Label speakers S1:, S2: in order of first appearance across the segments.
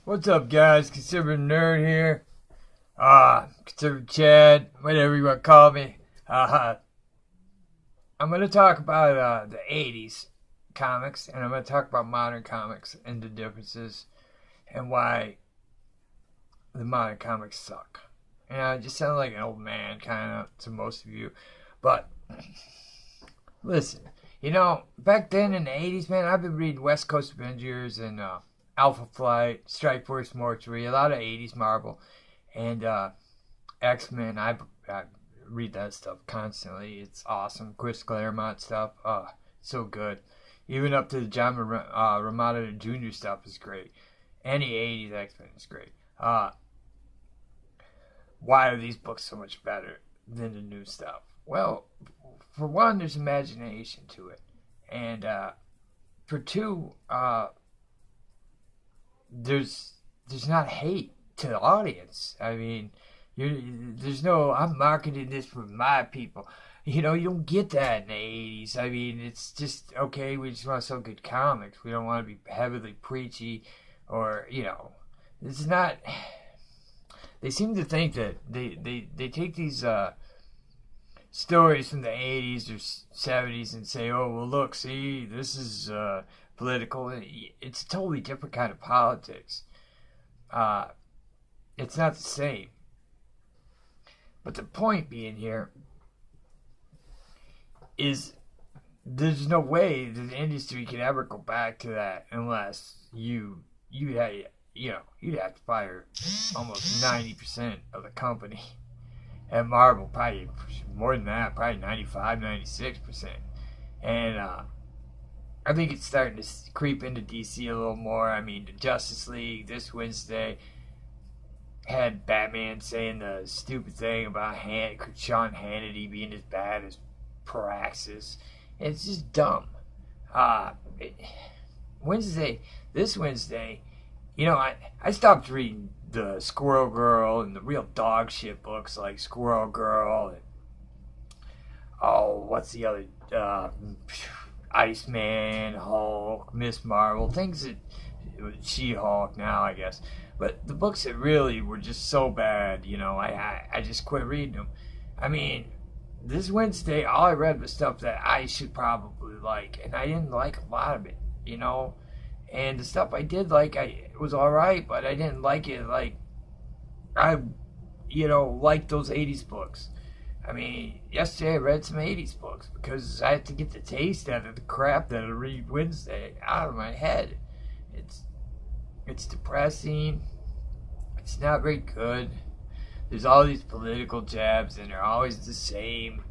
S1: What's up, guys? Conservative Nerd here. Conservative Chad, whatever you want to call me. I'm going to talk about the 80s comics, and I'm going to talk about modern comics and the differences and why the modern comics suck. And I just sound like an old man, kind of, to most of you. But, listen, back then in the 80s, man, I've been reading West Coast Avengers and Alpha Flight, Strike Force Mortuary, a lot of 80s Marvel, and X-Men. I read that stuff constantly. It's awesome. Chris Claremont stuff, so good. Even up to the John Romita Jr. stuff is great. Any 80s X-Men is great. Why are these books so much better than the new stuff? Well, for one, there's imagination to it. And for two, there's not hate to the audience. I mean, there's no, I'm marketing this for my people. You don't get that in the 80s. I mean, it's just, okay, we just want to sell good comics. We don't want to be heavily preachy or, it's not, they seem to think that they take these stories from the 80s or 70s and say, oh, well, look, see, this is political. It's a totally different kind of politics. It's not the same. But the point being here is there's no way that the industry can ever go back to that unless you'd have to fire almost 90% of the company. At Marvel, probably more than that, probably 95, 96%. And I think it's starting to creep into DC a little more. I mean, the Justice League this Wednesday had Batman saying the stupid thing about Sean Hannity being as bad as Paraxis. It's just dumb. This Wednesday, I stopped reading the Squirrel Girl and the real dog shit books like Squirrel Girl and what's the other Iceman, Hulk, Miss Marvel, things that She-Hulk now, I guess. But the books that really were just so bad, I just quit reading them. I mean, this Wednesday, all I read was stuff that I should probably like, and I didn't like a lot of it, And the stuff I did like, it was alright, but I didn't like it like I, liked those 80s books. I mean, yesterday I read some 80s books because I had to get the taste out of the crap that I read Wednesday out of my head. It's depressing. It's not very good. There's all these political jabs and they're always the same.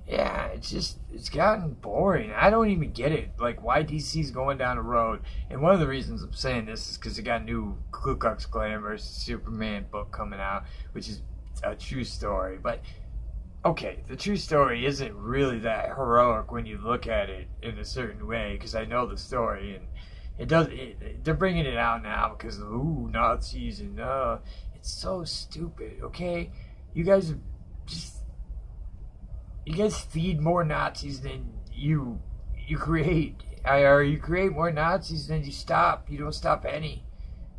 S1: Yeah, it's gotten boring. I don't even get it. Like, why DC's going down the road. And one of the reasons I'm saying this is because they got a new Ku Klux Klan versus Superman book coming out, which is a true story. But, okay, the true story isn't really that heroic when you look at it in a certain way, because I know the story, and they're bringing it out now because of, Nazis, and it's so stupid, okay? You guys feed more Nazis than you create. Or you create more Nazis than you stop. You don't stop any.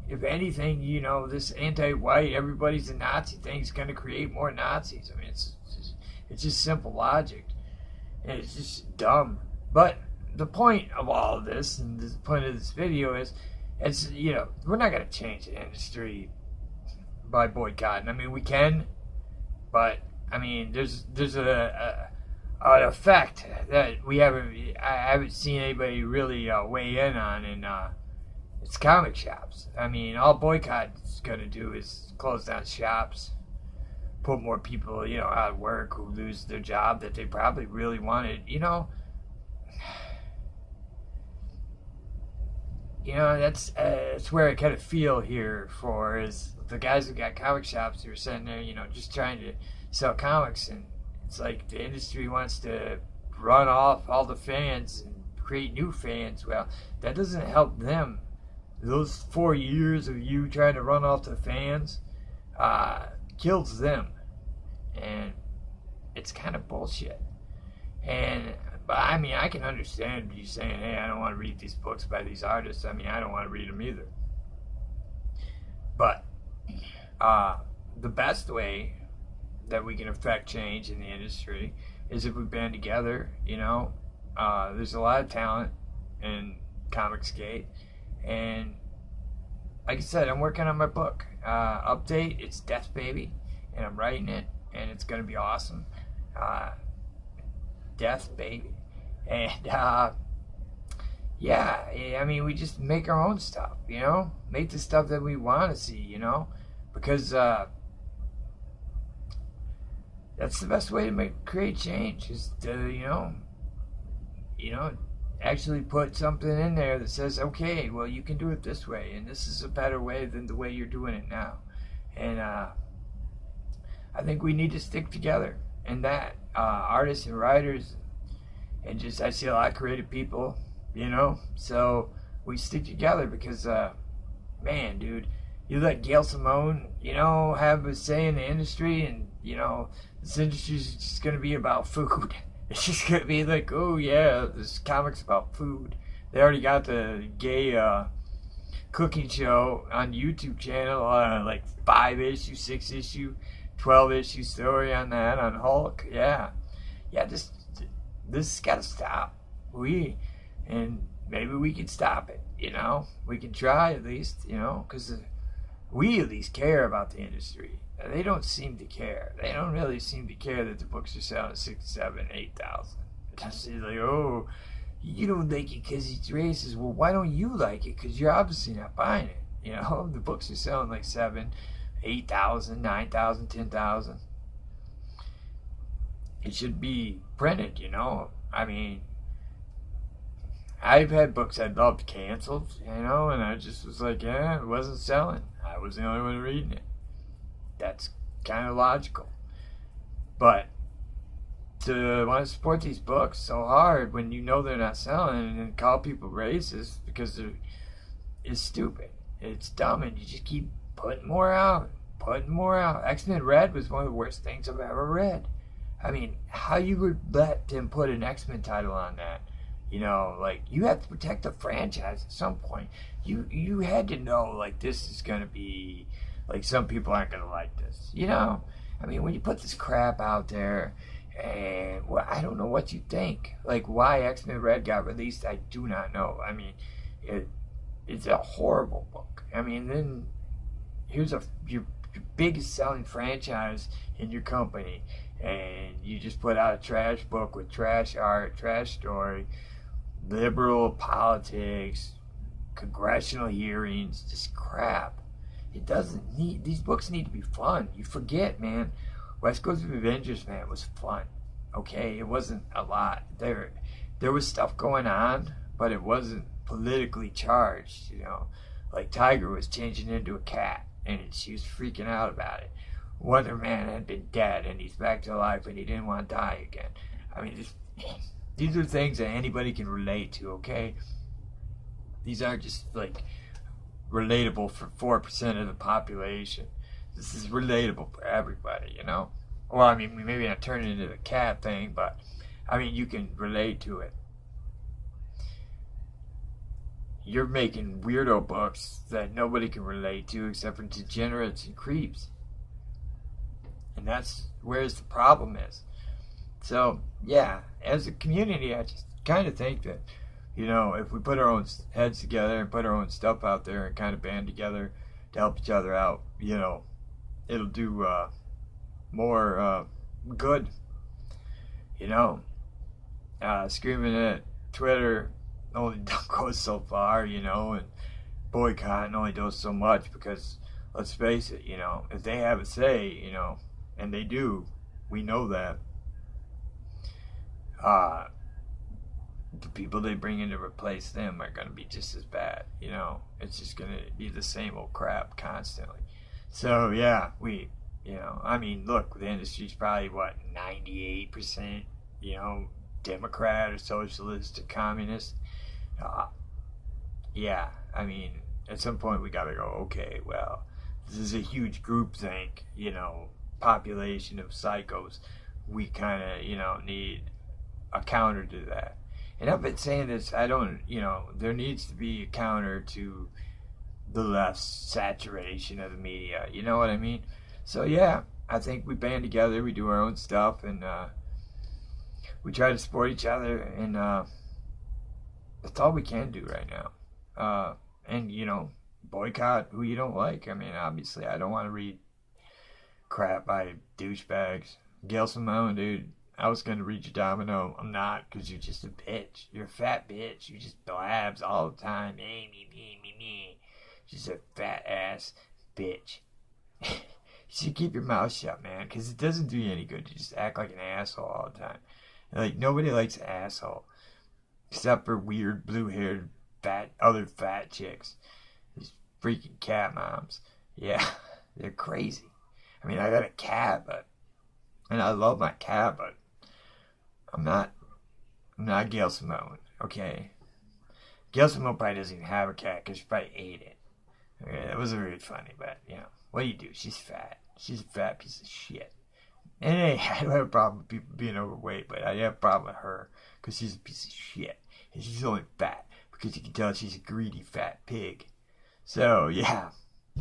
S1: If anything, this anti-white, everybody's a Nazi thing is going to create more Nazis. I mean, it's just simple logic. And it's just dumb. But the point of all of this, and the point of this video is, we're not going to change the industry by boycotting. I mean, we can, but I mean, there's an effect that I haven't seen anybody really weigh in on, and it's comic shops. I mean, all boycott's gonna do is close down shops, put more people, out of work who lose their job that they probably really wanted. That's where I kind of feel here for is the guys who got comic shops who are sitting there, just trying to sell comics, and it's like the industry wants to run off all the fans and create new fans. Well, that doesn't help them. Those 4 years of you trying to run off the fans kills them, and it's kind of bullshit. But I mean, I can understand you saying, hey, I don't want to read these books by these artists. I mean, I don't want to read them either. But the best way that we can affect change in the industry is if we band together. There's a lot of talent in ComicsGate, and like I said, I'm working on my book. Update, it's Death Baby, and I'm writing it, and it's going to be awesome. Death Baby. And, yeah, I mean, we just make our own stuff, Make the stuff that we want to see, Because that's the best way to create change, is to, actually put something in there that says, okay, well, you can do it this way, and this is a better way than the way you're doing it now. And I think we need to stick together in that. Artists and writers, and just, I see a lot of creative people, so we stick together because, man, dude, you let Gail Simone, have a say in the industry, and, this industry is just going to be about food. It's just going to be like, oh yeah, this comic's about food. They already got the gay cooking show on the YouTube channel, like 5-issue, 6-issue, 12-issue story on that, on Hulk. Yeah, this got to stop. And maybe we can stop it, We can try at least, because we at least care about the industry. They don't seem to care. They don't really seem to care that the books are selling 6, 7, 8,000. It's like, oh, you don't like it because it's racist. Well, why don't you like it? Because you're obviously not buying it. The books are selling like 7, 8,000, 9,000, 10,000. It should be printed, I mean, I've had books I loved canceled, and I just was like, yeah, it wasn't selling. I was the only one reading it. That's kind of logical. But to want to support these books so hard when they're not selling, and call people racist because it's stupid. It's dumb, and you just keep putting more out. X-Men Red was one of the worst things I've ever read. I mean, how you would let them put an X-Men title on that? Like, you have to protect the franchise at some point. You had to know, like, this is going to be, like, some people aren't going to like this. I mean, when you put this crap out there, and, well, I don't know what you think. Like, why X-Men Red got released, I do not know. I mean, it's a horrible book. I mean, then here's your biggest selling franchise in your company, and you just put out a trash book with trash art, trash story, liberal politics, congressional hearings, just crap. It doesn't need, these books need to be fun. You forget, man, West Coast Avengers, man, was fun. Okay, it wasn't a lot. There was stuff going on, but it wasn't politically charged, Like Tiger was changing into a cat, and she was freaking out about it. Wonder Man had been dead, and he's back to life, and he didn't want to die again. I mean, these are things that anybody can relate to, okay? These aren't just, like, relatable for 4% of the population. This is relatable for everybody, Well, I mean, we maybe not turn it into a cat thing, but, I mean, you can relate to it. You're making weirdo books that nobody can relate to except for degenerates and creeps. And that's where the problem is. So, yeah, as a community, I just kind of think that, if we put our own heads together and put our own stuff out there and kind of band together to help each other out, it'll do more good. Screaming at Twitter only goes so far, and boycotting only does so much because, let's face it, if they have a say, and they do, we know that, the people they bring in to replace them are going to be just as bad, It's just going to be the same old crap constantly. So, yeah, I mean, look, the industry's probably, 98%, Democrat or socialist or communist. Yeah, I mean, at some point we got to go, okay, well, this is a huge groupthink, population of psychos. We kind of, need a counter to that. And I've been saying this, there needs to be a counter to the less saturation of the media. You know what I mean? So yeah, I think we band together, we do our own stuff, and we try to support each other, and that's all we can do right now. And you know, boycott who you don't like. I mean, obviously, I don't want to read crap by douchebags. Gail Simone, dude. I was gonna read your domino. I'm not, because you're just a bitch. You're a fat bitch. You just blabs all the time. Me. Just a fat ass bitch. You should keep your mouth shut, man, because it doesn't do you any good to just act like an asshole all the time. Like, nobody likes an asshole. Except for weird, blue-haired, other fat chicks. These freaking cat moms. Yeah, they're crazy. I mean, I got a cat, and I love my cat, but I'm not Gail Simone, okay? Gail Simone probably doesn't even have a cat because she probably ate it. Okay, that wasn't very funny, but, you know, what do you do? She's fat. She's a fat piece of shit. And hey, I don't have a problem with people being overweight, but I have a problem with her because she's a piece of shit. And she's only fat because you can tell she's a greedy fat pig. So, yeah,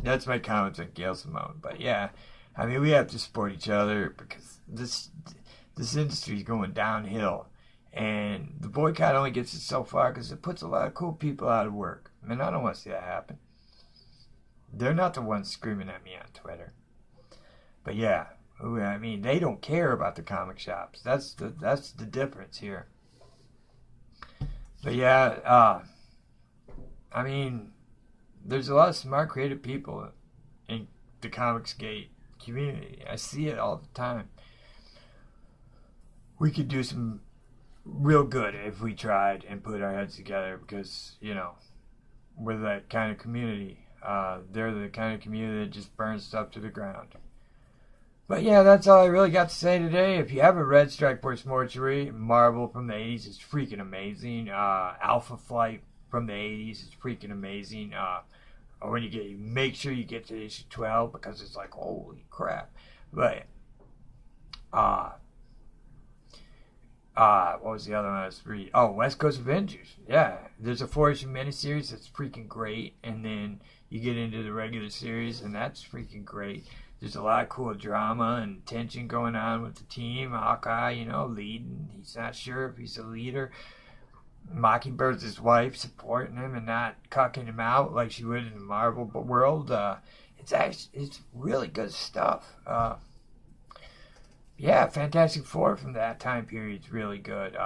S1: that's my comments on Gail Simone. But, yeah, I mean, we have to support each other because this industry is going downhill. And the boycott only gets us so far because it puts a lot of cool people out of work. I mean, I don't want to see that happen. They're not the ones screaming at me on Twitter. But yeah, I mean, they don't care about the comic shops. That's the difference here. But yeah, I mean, there's a lot of smart, creative people in the ComicsGate community. I see it all the time. We could do some real good if we tried and put our heads together because, you know, we're that kind of community. They're the kind of community that just burns stuff to the ground. But yeah, that's all I really got to say today. If you haven't read Strike Force Mortuary, Marvel from the 80s is freaking amazing. Alpha Flight from the 80s is freaking amazing. When you make sure you get to issue 12 because it's like, holy crap. But, what was the other one I was reading? Oh, West Coast Avengers. Yeah, there's a 4-issue miniseries that's freaking great. And then you get into the regular series, and that's freaking great. There's a lot of cool drama and tension going on with the team. Hawkeye, you know, leading. He's not sure if he's a leader. Mockingbird's his wife, supporting him and not cucking him out like she would in the Marvel world. It's really good stuff. Yeah, Fantastic Four from that time period is really good.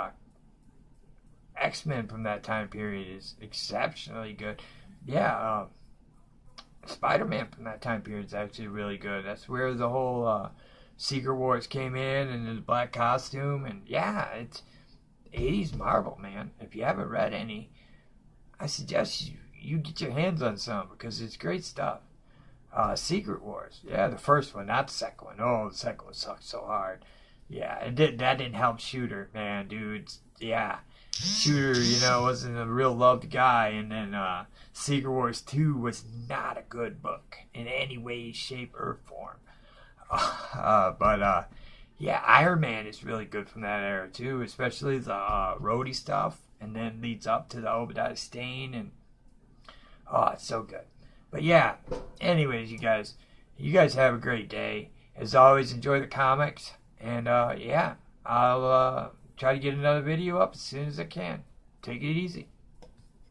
S1: X-Men from that time period is exceptionally good. Yeah, Spider-Man from that time period is actually really good. That's where the whole Secret Wars came in and the black costume. And yeah, it's 80s Marvel, man. If you haven't read any, I suggest you get your hands on some because it's great stuff. Secret Wars. Yeah, the first one, not the second one. Oh, the second one sucked so hard. Yeah, that didn't help Shooter, man, dude. Yeah, Shooter, you know, wasn't a real loved guy. And then Secret Wars 2 was not a good book in any way, shape, or form. But yeah, Iron Man is really good from that era, too, especially the Rhodey stuff. And then leads up to the Obadiah Stane. And, oh, it's so good. But yeah, anyways, you guys have a great day. As always, enjoy the comics. And yeah, I'll try to get another video up as soon as I can. Take it easy.